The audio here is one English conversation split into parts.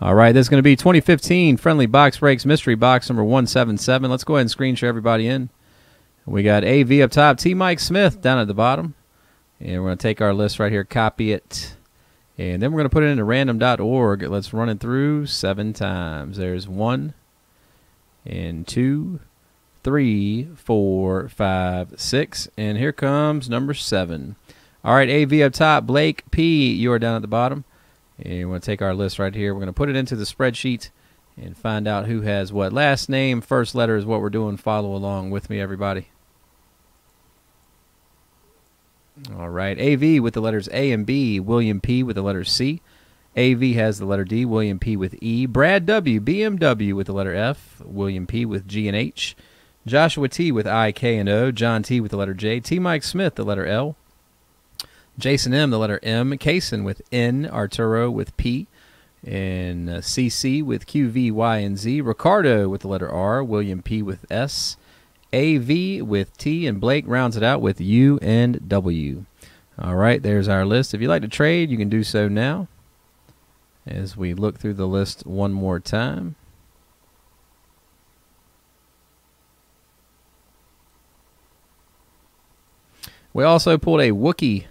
All right, this is going to be 2015 Friendly Box Breaks Mystery Box number 177. Let's go ahead and screen share everybody in. We got AV up top, T. Mike Smith down at the bottom. And we're going to take our list right here, copy it. And then we're going to put it into random.org. Let's run it through 7 times. There's 1 and 2, 3, 4, 5, 6. And here comes number 7. All right, AV up top, Blake P. You are down at the bottom. And we're going to take our list right here. We're going to put it into the spreadsheet and find out who has what. Last name, first letter is what we're doing. Follow along with me, everybody. All right, AV with the letters A and B, William P with the letter C. AV has the letter D, William P with E. Brad W, BMW with the letter F, William P with G and H. Joshua T with I, K, and O. John T with the letter J. T. Mike Smith, the letter L. Jason M, the letter M. Kaysen with N. Arturo with P. And CC with Q, V, Y, and Z. Ricardo with the letter R. William P with S. AV with T, and Blake rounds it out with U and W. All right, there's our list. If you'd like to trade, you can do so now as we look through the list one more time. We also pulled a Wookiee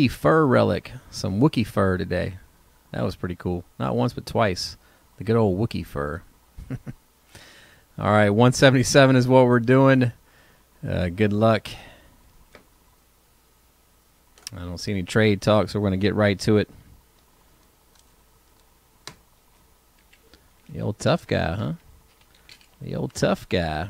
fur relic, some Wookiee fur today. That was pretty cool. Not once, but twice. The good old Wookiee fur. All right, 177 is what we're doing. Good luck. I don't see any trade talk, so we're going to get right to it. The old tough guy, huh? The old tough guy.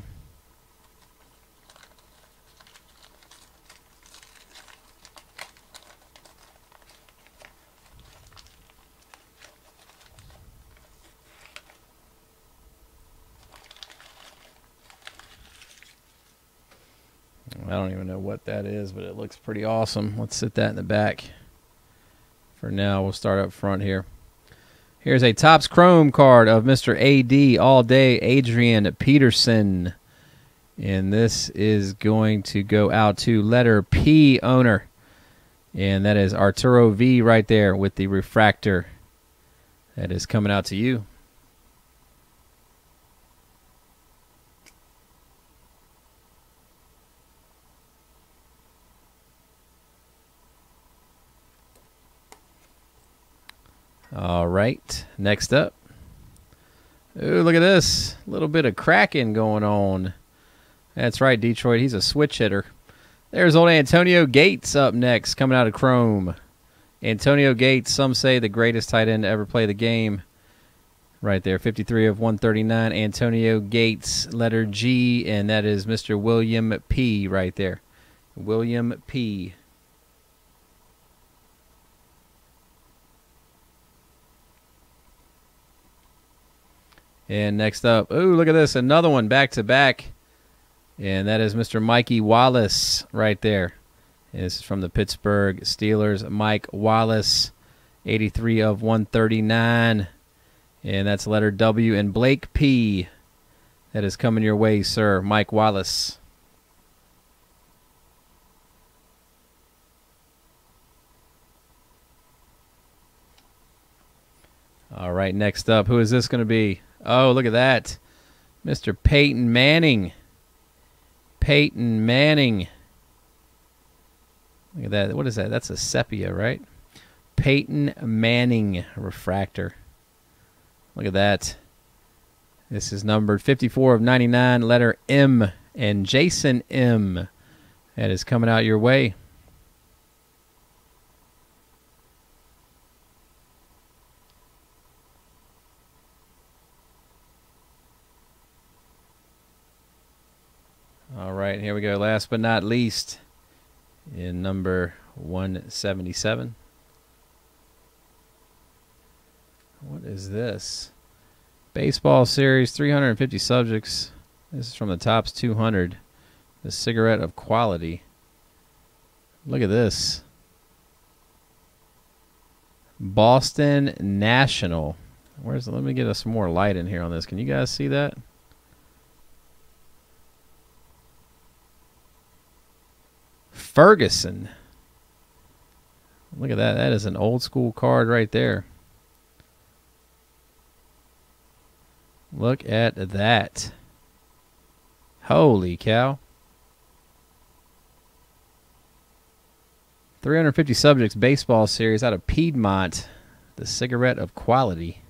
I don't even know what that is, but it looks pretty awesome. Let's sit that in the back. For now, we'll start up front here. Here's a Topps Chrome card of Mr. A.D. All Day Adrian Peterson. And this is going to go out to letter P owner. And that is Arturo V right there with the refractor. That is coming out to you. All right, next up. Ooh, look at this. A little bit of cracking going on. That's right, Detroit. He's a switch hitter. There's old Antonio Gates up next, coming out of Chrome. Antonio Gates, some say the greatest tight end to ever play the game. Right there, 53 of 139. Antonio Gates, letter G, and that is Mr. William P. right there. William P. And next up, ooh, look at this, another one back-to-back. And that is Mr. Mikey Wallace right there. And this is from the Pittsburgh Steelers, Mike Wallace, 83 of 139. And that's letter W. And Blake P. That is coming your way, sir, Mike Wallace. All right, next up, who is this going to be? Oh, look at that. Mr. Peyton Manning. Peyton Manning. Look at that. What is that? That's a sepia, right? Peyton Manning refractor. Look at that. This is numbered 54 of 99, letter M. And Jason M. That is coming out your way. All right, here we go. Last but not least, in number 177. What is this? Baseball series, 350 subjects. This is from the Topps 200. The cigarette of quality. Look at this. Boston National. Let me get us some more light in here on this. Can you guys see that? Ferguson. Look at that. That is an old school card right there. Look at that. Holy cow. 350 subjects baseball series out of Piedmont. The cigarette of quality.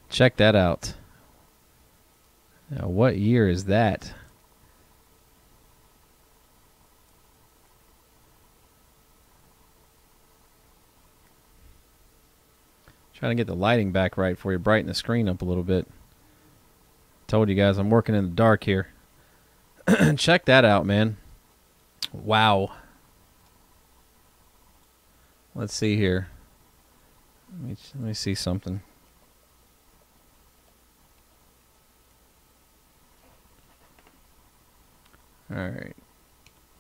Check that out. Now, what year is that? Trying to get the lighting back right for you. Brighten the screen up a little bit. Told you guys I'm working in the dark here. Check that out, man. Wow. Let's see here. Let me see something. All right.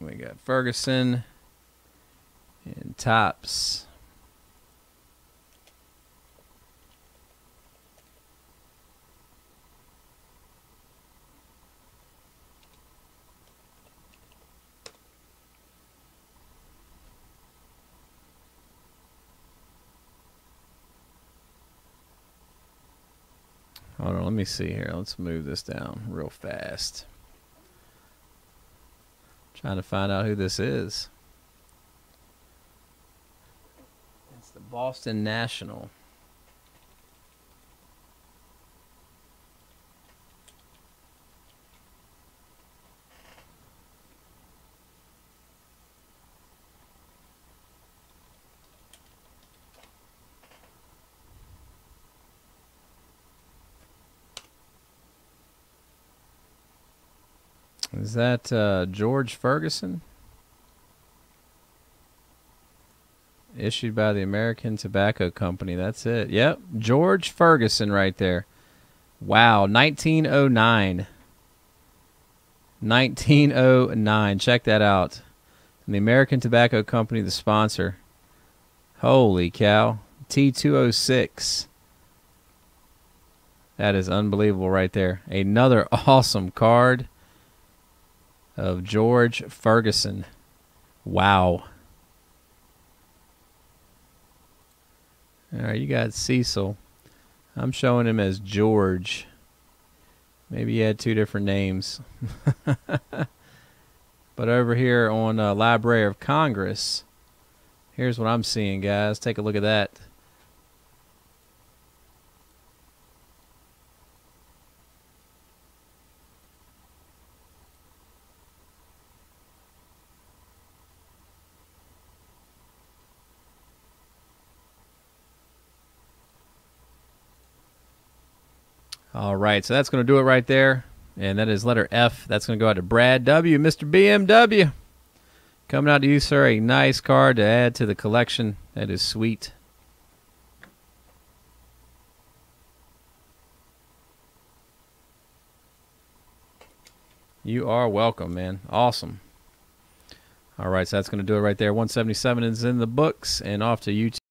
We got Ferguson and Topps. Hold on, let me see here. Let's move this down real fast. Trying to find out who this is. It's the Boston National. Is that George Ferguson? Issued by the American Tobacco Company. That's it. Yep, George Ferguson right there. Wow, 1909. 1909. Check that out. And the American Tobacco Company, the sponsor. Holy cow. T206. That is unbelievable right there. Another awesome card of George Ferguson. Wow. All right, you got Cecil. I'm showing him as George. Maybe he had two different names. But over here on Library of Congress, here's what I'm seeing, guys. Take a look at that. All right, so that's going to do it right there. And that is letter F. That's going to go out to Brad W. Mr. BMW. Coming out to you, sir. A nice card to add to the collection. That is sweet. You are welcome, man. Awesome. All right, so that's going to do it right there. 177 is in the books and off to YouTube.